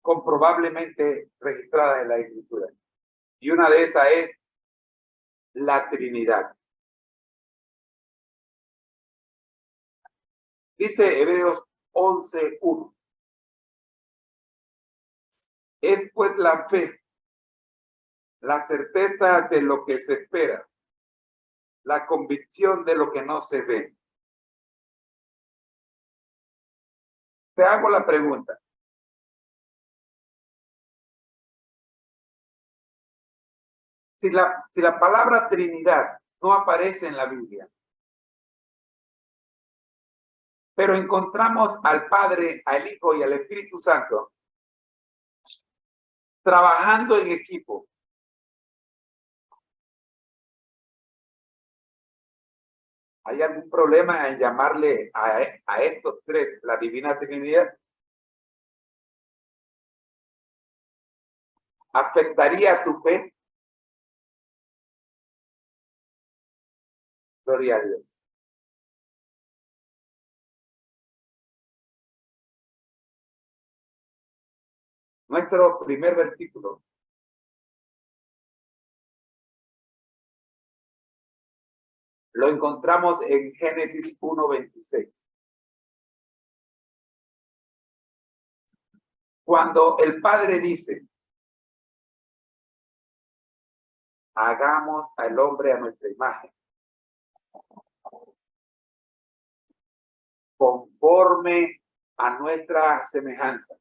comprobablemente registradas en la Escritura. Y una de esas es la Trinidad. Dice Hebreos 11:1. Es pues la fe, la certeza de lo que se espera, la convicción de lo que no se ve. Te hago la pregunta. Si la palabra Trinidad no aparece en la Biblia, pero encontramos al Padre, al Hijo y al Espíritu Santo trabajando en equipo, ¿hay algún problema en llamarle a estos tres la Divina Trinidad? ¿Afectaría tu fe? Gloria a Dios. Nuestro primer versículo lo encontramos en Génesis 1:26. Cuando el Padre dice, hagamos al hombre a nuestra imagen, conforme a nuestra semejanza,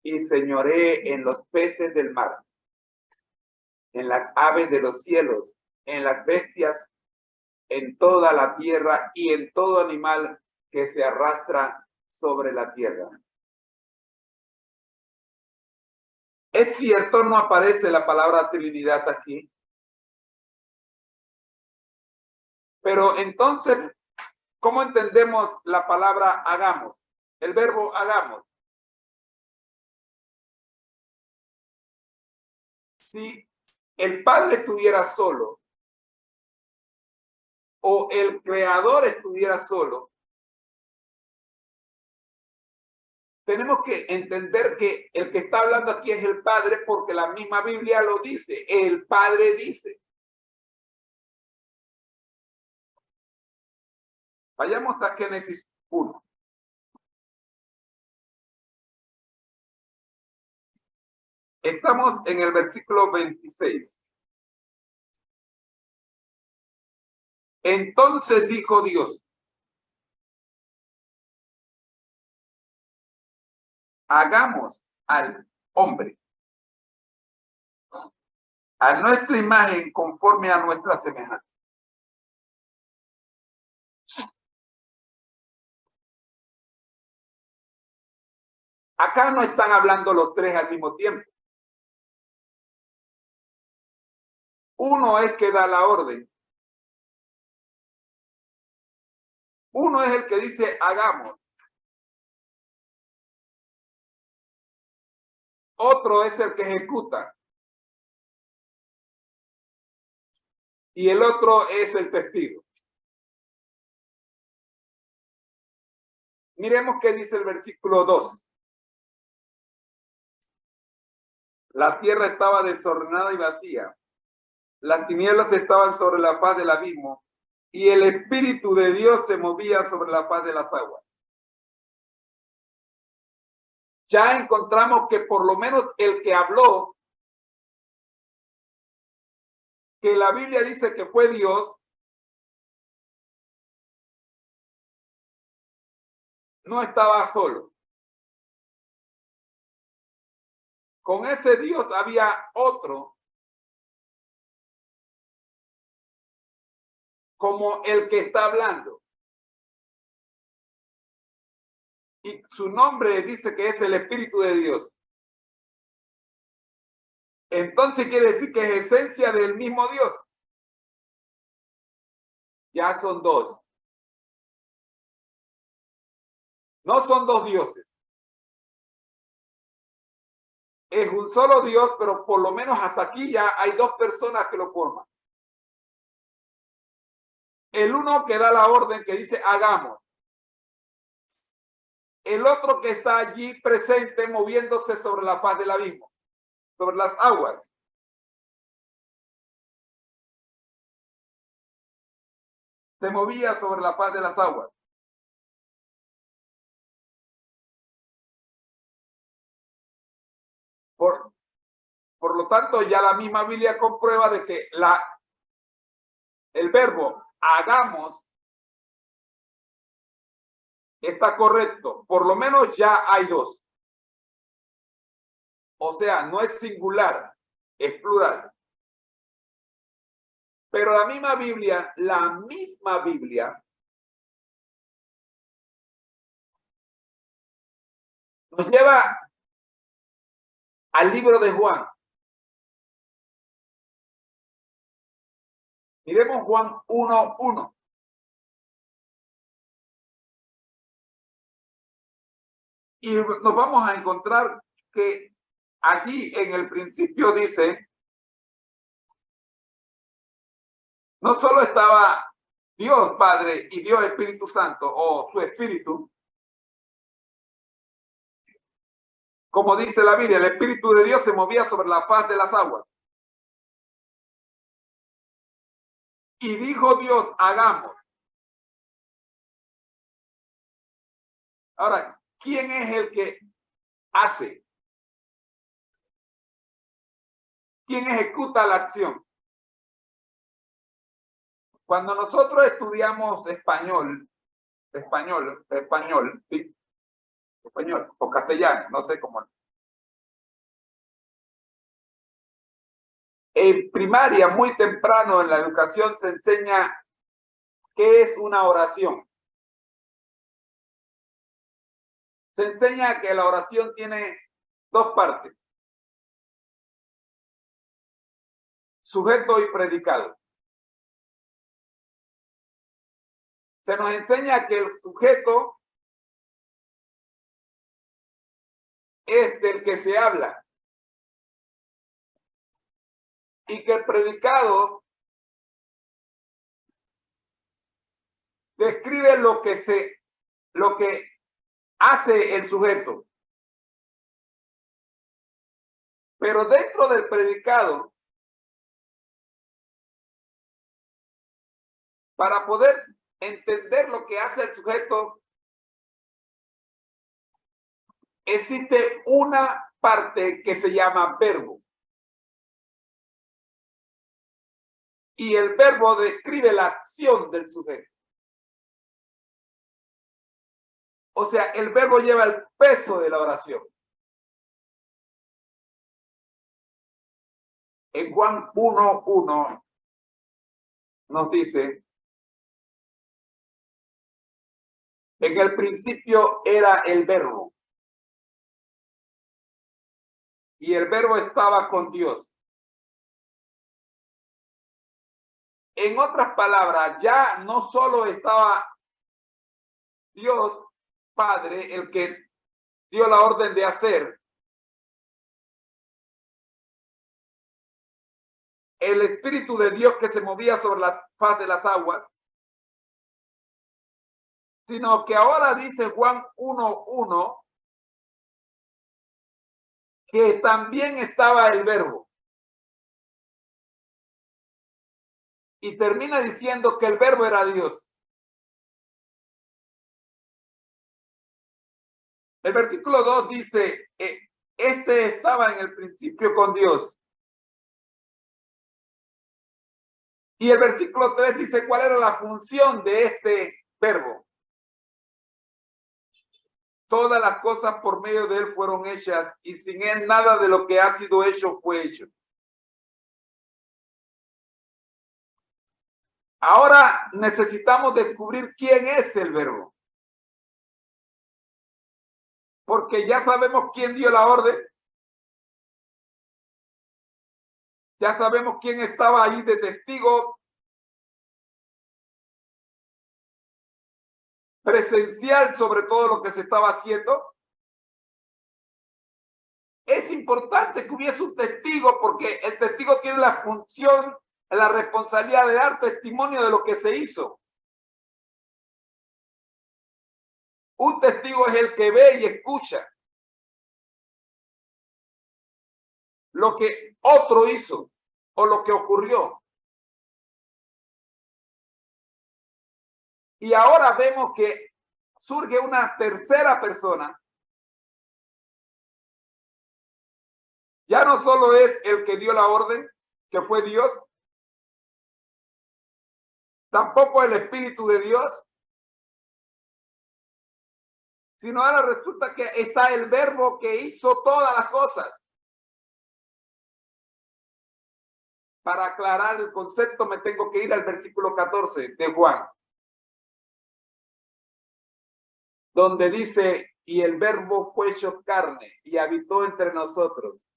y señoree en los peces del mar, en las aves de los cielos, en las bestias, en toda la tierra y en todo animal que se arrastra sobre la tierra. Es cierto, no aparece la palabra Trinidad aquí. Pero entonces, ¿cómo entendemos la palabra hagamos? El verbo hagamos. Si el Padre estuviera solo o el Creador estuviera solo, tenemos que entender que el que está hablando aquí es el Padre, porque la misma Biblia lo dice. El Padre dice. Vayamos a Génesis 1. Estamos en el versículo 26. Entonces dijo Dios, hagamos al hombre a nuestra imagen, conforme a nuestra semejanza. Acá no están hablando los tres al mismo tiempo. Uno es que da la orden. Uno es el que dice hagamos. Otro es el que ejecuta. Y el otro es el testigo. Miremos qué dice el versículo 2. La tierra estaba desordenada y vacía. Las tinieblas estaban sobre la faz del abismo, y el Espíritu de Dios se movía sobre la faz de las aguas. Ya encontramos que por lo menos el que habló, que la Biblia dice que fue Dios, no estaba solo. Con ese Dios había otro, como el que está hablando. Y su nombre dice que es el Espíritu de Dios. Entonces quiere decir que es esencia del mismo Dios. Ya son dos. No son dos dioses. Es un solo Dios, pero por lo menos hasta aquí ya hay dos personas que lo forman. El uno que da la orden, que dice hagamos. el otro que está allí presente moviéndose sobre la faz del abismo, sobre las aguas. Se movía sobre la faz de las aguas. Por lo tanto, ya la misma Biblia comprueba de que el verbo hagamos está correcto. Por lo menos ya hay dos. O sea, no es singular, es plural. Pero la misma Biblia nos lleva al libro de Juan. Miremos Juan 1:1. Y nos vamos a encontrar que allí en el principio dice, no solo estaba Dios Padre y Dios Espíritu Santo o su Espíritu, como dice la Biblia, el Espíritu de Dios se movía sobre la faz de las aguas. Y dijo Dios, hagamos. Ahora, ¿quién es el que hace? ¿Quién ejecuta la acción? Cuando nosotros estudiamos español, ¿sí? Español o castellano, no sé cómo. En primaria, muy temprano en la educación, se enseña qué es una oración. Se enseña que la oración tiene dos partes: sujeto y predicado. Se nos enseña que el sujeto es del que se habla y que el predicado describe lo que hace el sujeto. Pero dentro del predicado, para poder entender lo que hace el sujeto, existe una parte que se llama verbo. Y el verbo describe la acción del sujeto. O sea, el verbo lleva el peso de la oración. En Juan 1:1 nos dice, en el principio era el verbo. Y el verbo estaba con Dios. En otras palabras, ya no solo estaba Dios Padre el que dio la orden de hacer, el Espíritu de Dios que se movía sobre la faz de las aguas, sino que ahora dice Juan 1:1 que también estaba el verbo. Y termina diciendo que el verbo era Dios. El versículo 2 dice, este estaba en el principio con Dios. Y el versículo 3 dice cuál era la función de este verbo. Todas las cosas por medio de él fueron hechas y sin él nada de lo que ha sido hecho fue hecho. Ahora necesitamos descubrir quién es el verbo. Porque ya sabemos quién dio la orden. Ya sabemos quién estaba ahí de testigo presencial sobre todo lo que se estaba haciendo. Es importante que hubiese un testigo porque el testigo tiene la función, la responsabilidad de dar testimonio de lo que se hizo. Un testigo es el que ve y escucha lo que otro hizo o lo que ocurrió. Y ahora vemos que surge una tercera persona. Ya no solo es el que dio la orden, que fue Dios, tampoco el Espíritu de Dios, sino ahora resulta que está el Verbo que hizo todas las cosas. Para aclarar el concepto me tengo que ir al versículo 14 de Juan, donde dice, y el Verbo fue hecho carne y habitó entre nosotros.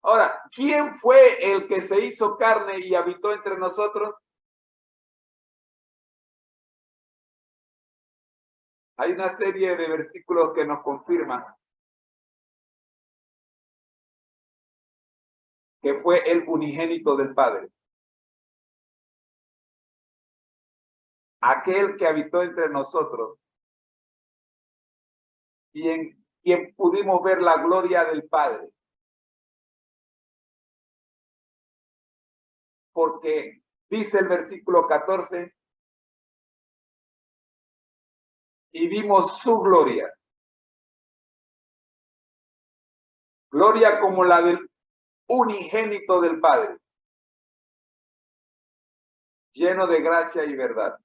Ahora, ¿quién fue el que se hizo carne y habitó entre nosotros? Hay una serie de versículos que nos confirman que fue el unigénito del Padre. Aquel que habitó entre nosotros y en quien pudimos ver la gloria del Padre. Porque dice el versículo 14, y vimos su gloria. Gloria como la del unigénito del Padre, lleno de gracia y verdad.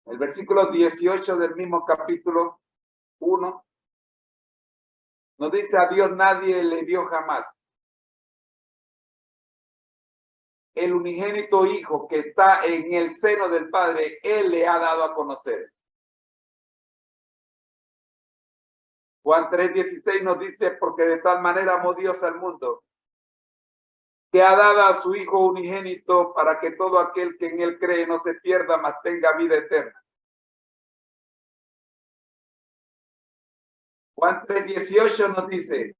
El versículo 18 del mismo capítulo 1 nos dice, a Dios nadie le vio jamás. El unigénito Hijo que está en el seno del Padre, Él le ha dado a conocer. Juan 3:16 nos dice, porque de tal manera amó Dios al mundo, que ha dado a su Hijo unigénito para que todo aquel que en Él cree no se pierda, mas tenga vida eterna. Juan 3:18 nos dice,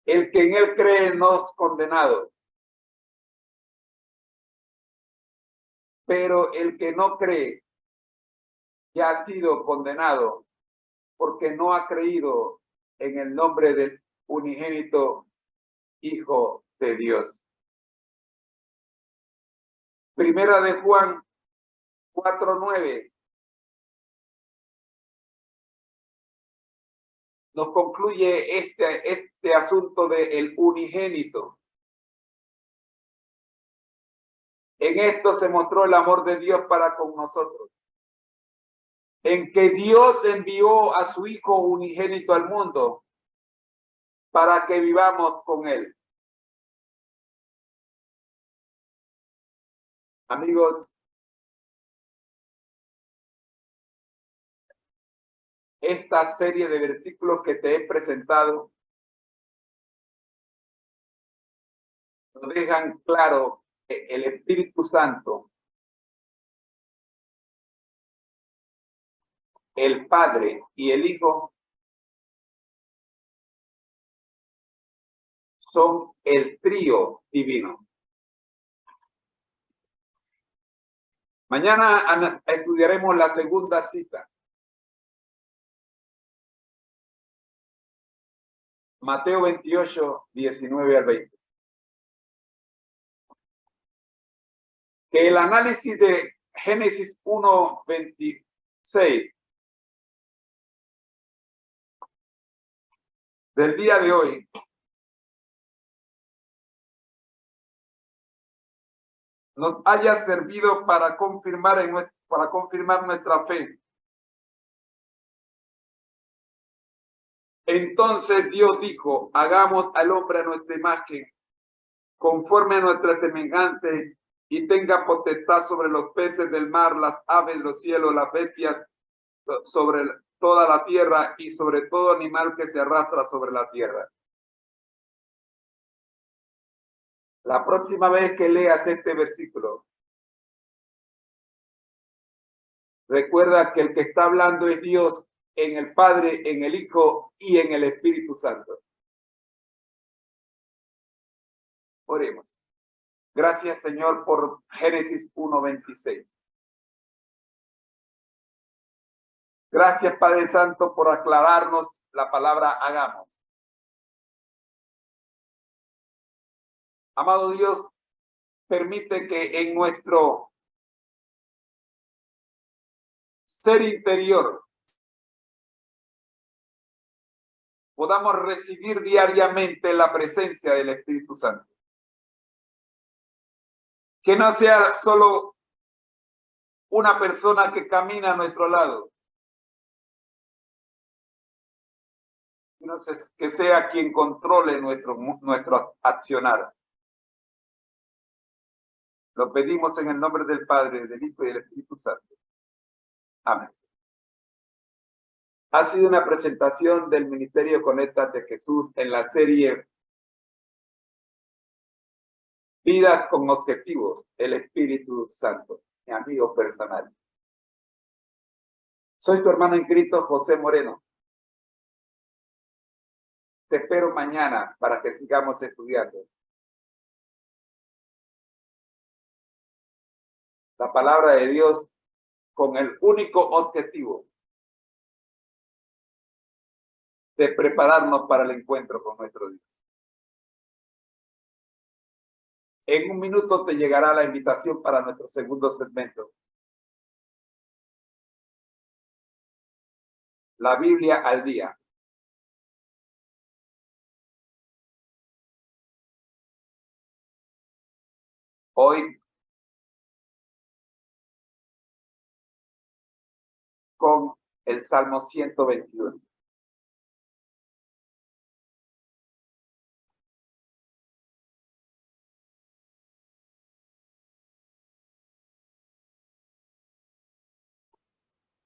el que en Él cree no es condenado, pero el que no cree ya ha sido condenado porque no ha creído en el nombre del unigénito Hijo de Dios. Primera de Juan 4:9 nos concluye este asunto del unigénito. En esto se mostró el amor de Dios para con nosotros, en que Dios envió a su Hijo unigénito al mundo para que vivamos con Él. Amigos, esta serie de versículos que te he presentado nos dejan claro que el Espíritu Santo, el Padre y el Hijo son el trío divino. Mañana estudiaremos la segunda cita. Mateo 28, 19 al 20. Que el análisis de Génesis 1, 26 del día de hoy nos haya servido para confirmar nuestra fe. Entonces Dios dijo, hagamos al hombre a nuestra imagen, conforme a nuestra semejanza, y tenga potestad sobre los peces del mar, las aves, los cielos, las bestias, sobre toda la tierra y sobre todo animal que se arrastra sobre la tierra. La próxima vez que leas este versículo, recuerda que el que está hablando es Dios en el Padre, en el Hijo y en el Espíritu Santo. Oremos. Gracias, Señor, por Génesis 1:26. Gracias, Padre Santo, por aclararnos la palabra hagamos. Amado Dios, permite que en nuestro ser interior podamos recibir diariamente la presencia del Espíritu Santo. Que no sea solo una persona que camina a nuestro lado, sino que sea quien controle nuestro accionar. Lo pedimos en el nombre del Padre, del Hijo y del Espíritu Santo. Amén. Ha sido una presentación del Ministerio Conéctate Jesús en la serie Vidas con Objetivos, el Espíritu Santo, mi amigo personal. Soy tu hermano en Cristo, José Moreno. Te espero mañana para que sigamos estudiando la palabra de Dios con el único objetivo de prepararnos para el encuentro con nuestro Dios. En un minuto te llegará la invitación para nuestro segundo segmento. La Biblia al día. Hoy con el Salmo 121.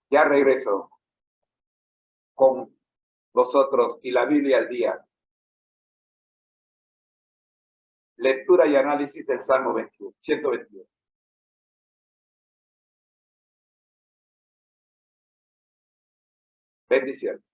Ya regreso con vosotros y la Biblia al día. Lectura y análisis del Salmo 121. Bendiciones.